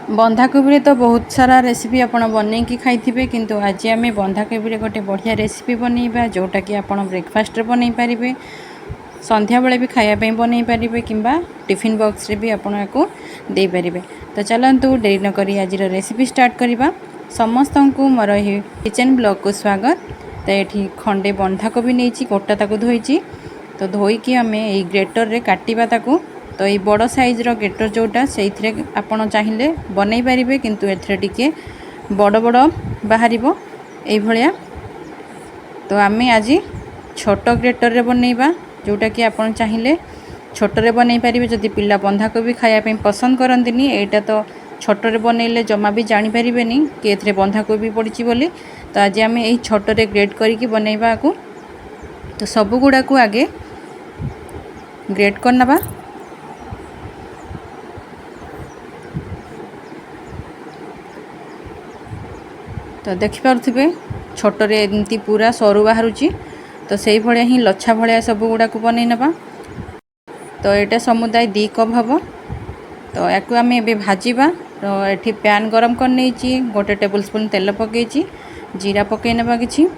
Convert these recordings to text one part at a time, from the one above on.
बंधाकोबी तो बहुत सारा रेसिपी आपण बन की खाई किंतु आज आम बंधाकोबी गोटे बढ़िया रेसिपी बनइबा जोटा कि आप ब्रेकफास्ट बनई पारे संध्या बेले भी खायापी बनई पारे कि टिफिन बॉक्स रे भी आपन को दे पारे। तो चलतु डेरी नक आज रेसिपी स्टार्ट करवा। समस्त को मोर किचन ब्लॉग को स्वागत। तो ये खंडे बंधाकोबी नहीं गोटा ताको धोई तो धोईकी आम ये ग्रेटर रे काटिबा ताको। तो ये बड़ साइज रो ग्रेटर जोटा से आपन चाहिए बनई पारे किंतु एथरे टिके बड़ बड़ बाहर ये। तो आम आज छोट ग्रेटर रे बनइबा जोटा कि आपन चाहिए छोट रे बनई पारे। जदि पिला बंधाकोबी खायापी पसंद करंतिनी एटा तो छोट रे बनइले जमा भी जानी पारिबेनी कि एथरे बंधाकोबी पड़ची बोली। तो आज आम यही छोट रे ग्रेट करके बनइबा को। तो सब गुड़ा को आगे ग्रेट करनबा। तो देखिपे छोटे एमती पूरा सरू बाहर। तो से भाया ही लच्छा भाया सब गुड़ा को बनई नबा। तो यहाँ समुदाय 2 कप हम। तो या आम ए भाजवा। तो ये पैन गरम कर नहीं गोटे टेबल स्पून तेल पकई जीरा पकई नबा कि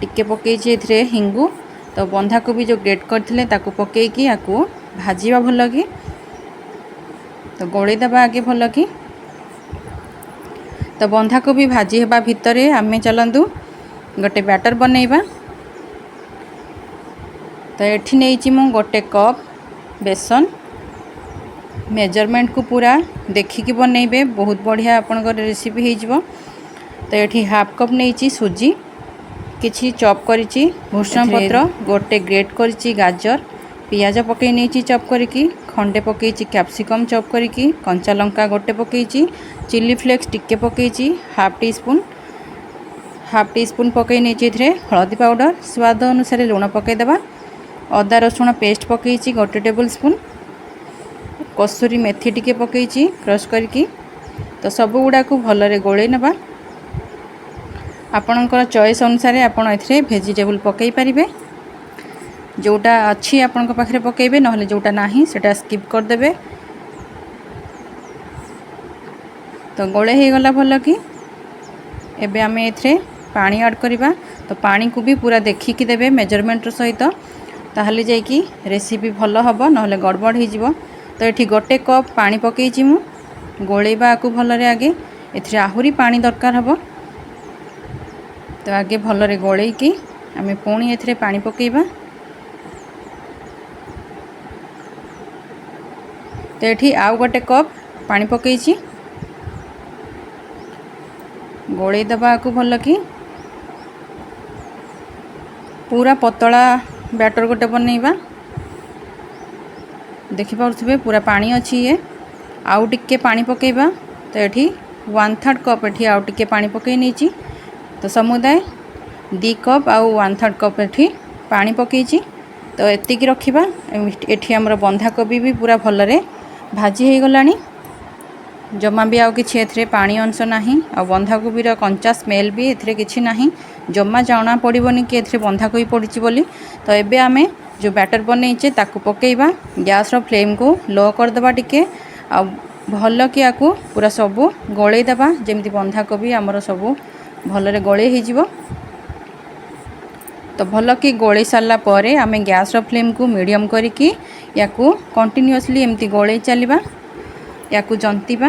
टिके पकई ए हिंगु। तो बंधाकोबी जो ग्रेट करथिले ताकू पकईकी या भाजवा भल कि। तो गोलई दबा आगे भल कि। तो बंधाकोबी भाजी हेबा भितर आम चलतु गोटे बैटर बनइबा। तो ये नहीं मु गोटे कप बेसन मेजरमेंट को पूरा देखिकी बनइबे बहुत बढ़िया आपन रेसिपी हो। तो ये हाफ कप नहीं सुजी किछि चॉप करिछि भूषण पत्र गोटे ग्रेट करिछि गाजर पियाज पकई नहीं चॉप करिकी खंडे पकई कैप्सिकम चॉप करिकी कंचा लंका गोटे पकई चिली फ्लेक्स टिके पकई हाफ टी स्पून पकई नहीं हलदी पाउडर स्वाद अनुसार लुण पकईदेवा। अदा रसुण पेस्ट पकई गोटे टेबल स्पून कसूरी मेथी टिके पकई क्रश करके। तो सब गुड़ा को भलरे गोलई नबा। आपणकर चॉइस अनुसार आपड़ ए भेजिटेबल पकई पारिबे जोटा अच्छी आपण पाखे पकईबे ना जोटा नहीं सेटा स्किप करदे। तो गोले हो गला भल कि एबे आम ए पानी ऐड करवा। तो पानी को भी पूरा देखिकी देबे मेजरमेंट सहित ताहले जाइकी रेसिपी भल हम ना गड़बड़ हो। तो ये गोटे कप पानी पकई मु गोलेबा को भलरे आगे ए आहुरी पानी दरकार हम। तो आगे भलरे गोलेकी आम पुणी ए पानी पकईबा। तो ये आउ गोटे कप पानी पकई गोलई दबा को भल कि पूरा पतला बैटर गोटे बनइबा। देखिपे पूरा पानी अच्छी ये आउ टिके पानी पकईबा। तो ये 1/3 कप ये आउ टिके पानी पकई नहीं। तो समुदाय 2 कप आउ 1/3 कप ये पानी पकई। तो एतिकी रखिबा। एठी हमर बंधाकोबी भी पूरा भलरे भाजी हो गलानी जमा भी आउ किछि एथरे पानी अंश नाही आ बंधाकोबीर कंचा स्मेल भी एथरे किछि नाही जमा जाना पड़िबनी कि एथरे बंधाकोबी पड़िछि बोली। तो एबे आमे जो बैटर बनईचे ताकू पकईबा गैस रो फ्लेम को लो कर देबा टिके आ भल कि याकू पूरा सबू गोलई देबा जेमती बंधाकोबी हमर सबू भलरे गोलई हो जिवो। तो भल कि गोलई सारा पर आमे गैस रो फ्लेम को मीडियम करिकी याकू कंटिन्यूअसली एमती गोलई चलिबा याकू जंतीबा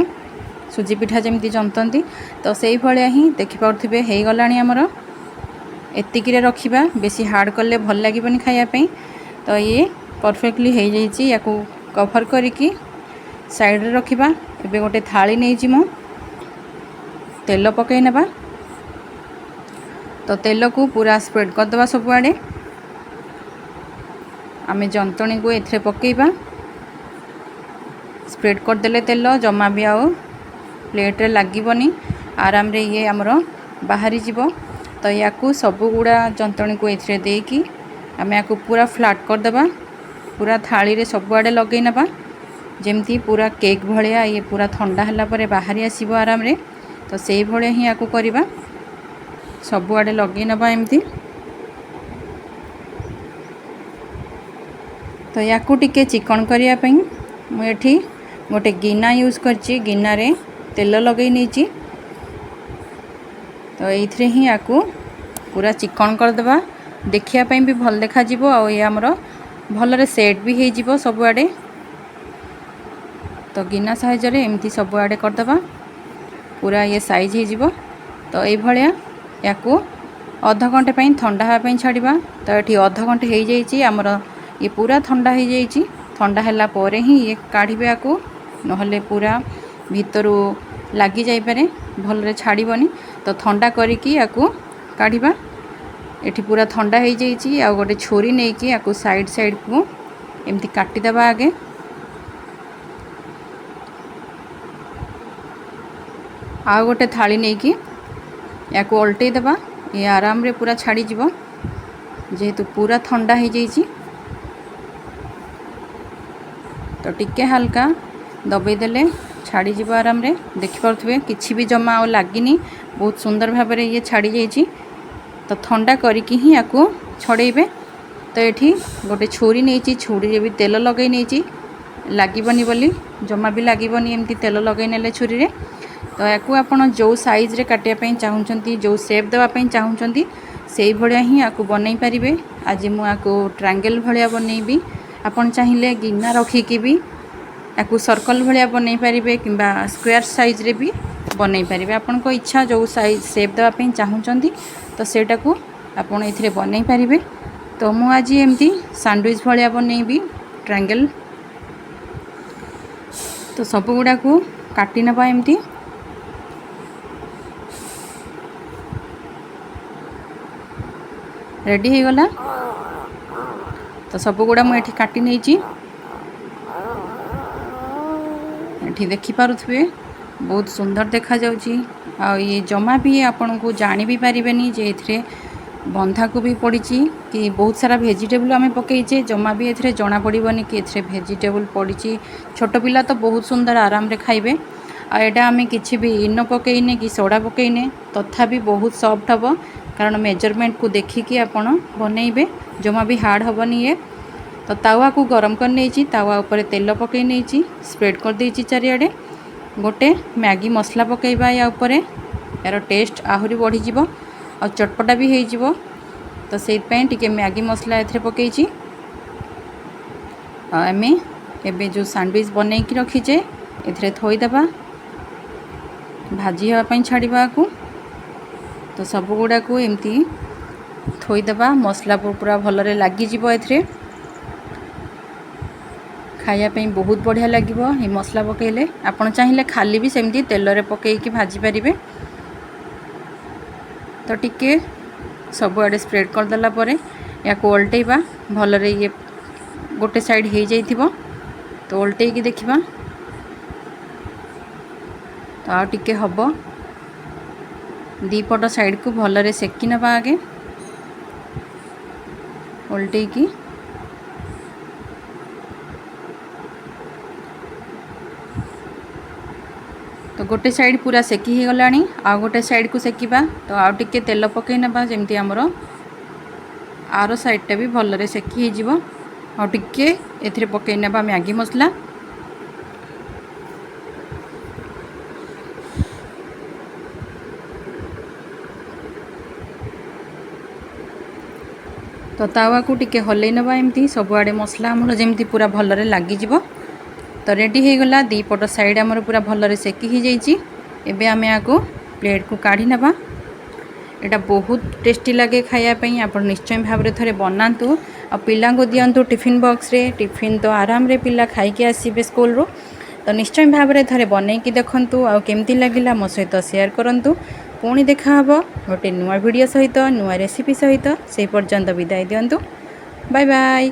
सुजी पिठा जमती जंतती। तो से भाया ही देखिपे हो गलानी आमर एतिकी रखिबा बेसी हार्ड कले भल लगे खायापी। तो ये परफेक्टली हो जाइए या कभर करिकी साइड रे रखिबा। एबे गोटे थाली नहीं मु तेल पकई नबा। तो तेल को पूरा स्प्रेड करदे सबुआड़े आम जंतणी को एथरे पकईबा स्प्रेड करदेले तेल जमा भी आओ प्लेट रे लागबनी आराम रे ये आमर बाहरी जीवो। तो या सब गुड़ा जंतणी को एथरे देकी आम या पूरा फ्लाट करदेबा पूरा थाली रे सबुआड़े लगई नबा जेमती पूरा केक भलिया ये पूरा ठंडा हला परे बाहरी आसीबो आराम रे। तो से भलिया ही या करबा सबुआड़े लगई नबा एमती। तो या चिकन करने मुझे गोटे गिना यूज करची गिना रे तेल लगे नहीं तो ये ही आपको पूरा चिकन करदेवा देखापी भी भल देखा ये आमर भलरे सेट भी हो सबुआड़े तो गिना साइजर एमती सबुआड़े करदेवा पूरा ये साइज हो तो ये या अध घंटे ठंडा हाँपाई छाड़ा तो ये अध घंटे हो जाइए आमर ये पूरा ठंडा हो जाइए ठंडा है पर ही ये काढ़े आपको नहले पूरा भितर लगी जापे भलरे छाड़बनी तो ठंडा करिकी काढ़ा ये पूरा ठंडा हो जाइए आ गोटे छुरी नहीं कि साइड साइड को एमती काटिदेवा आगे आ गोटे थाली नहीं कि या उल्टे देवा ये आराम रे पूरा छाड़ी जेहेतु पूरा ठंडा हो जाइए तो टिके हल्का दबेदेले छाड़ी आराम रे देखिपे किसी भी जमा आ लगिनी बहुत सुंदर भाव में ये छाड़ी जाइए तो ठंडा करिकी ही आपको छड़ेबे तो ये गोटे छुरी नहीं छुरी भी तेल लगे नहीं लगबनी बोली जमा भी लगबनी एमती तेल लगे नेले छुरी रे तो याकू आपन जो साइज रे काटिया चाहूँगी जो शेप देवाई चाहूँगी से भाया ही आपको बनई पारे। आज मुझे ट्रायंगल भाया बनईबी आपन चाहिए गिना रखिकी भी आपको सर्कल भाया बनई पारे कि स्क्वायर साइज रे भी बनई पारे आपण को इच्छा जो साइज शेप देवाई चाहूँगी तो सेटा को आपन ए बनई पारे। तो मु आज एमती सैंडविच भाया बनईबी ट्रायंगल तो सब गुड़ा को काटी नबा एमती रेडी हो गला तो सब गुड़ा मुझे काटी नहीं देखि पारुथबे बहुत सुंदर देखा जाउची आ ये जमा भी आपन को जानी भी पारिबेनी जे एथरे बंधा को भी पड़ी कि बहुत सारा वेजिटेबल आम पकईचे जमा भी एथरे जना पड़बनी कि एथरे वेजिटेबल पड़ी छोट पिला तो बहुत सुंदर आराम रे खाइबे आ एटा आम किछि भी इनो पकईने कि सोडा पकईने तथापि बहुत सॉफ्ट हम कारण मेजरमेंट को देखिकी आपन बनईबे जमा भी हार्ड हेनी ये तो तावा को गरम कर नहीं तावा ऊपर तेल पकई नहीं स्प्रेड कर देछि चारिआडे गोटे मैगी मसला पकईबा या ऊपर यार टेस्ट आहरी बढ़ी जीवो और चटपटा भी हो जीवो तो से टिके मैगी मसला एथरे पकईछि आमे एबे जो सैंडविच बनई की रखीचे एथरे थोईदेबा भाजी हाँपाई छाड़ा को तो सब गुड़ा को एमती थोईदेबा मसला पूरा भलरे लगिज एथरे खायापी बहुत बढ़िया लगे ये मसला पकईले आपन चाहिए खाली भी सेमती तेल रे पकईकी भाजी पारिबे तो टिके सब आड़े स्प्रेड करदेला या उल्टेबा भलरे ये गोटे साइड हो जाइथिबो तो उल्टेकी देखिबा तो आ टिके हबो दीपट साइड को भलरे सेकी नबा आगे उल्टेकी तो गोटे साइड पूरा सेकी हो गलानी आ गोटे साइड को सेकिबा तो आउ टिके तेल पकई नबा जेमती हमरो आरो साइडटा भी भलरे सेकी हो जिवो आ टिके एथिरे पकई नबा मैगी मसला तो तावा को टिके हलई नबा एमती सबुआड़े मसला हमरो जेमती पूरा भलरे लागी जिवो तो रेडी हो गला दीपट साइड आमर पूरा भलरे सेकी हो जाइए एबे आमे आको प्लेट को काढ़ी नबा एटा बहुत टेस्टी लगे खायापी आप निश्चय भाव में थे बनातु आ पिला को दिंतु टिफिन बॉक्स रे टिफिन तो आराम रे पिला खाइके आसबे स्कूल रो तो निश्चय भाव में थे बनईकी देखंतु आ केमती लगिला मो सहित शेयर करंतु पुणी देखा हबो गोटे नुआ वीडियो सहित नुआ रेसिपी सहित से पर्यंत विदाय दियंतु बाय बाय।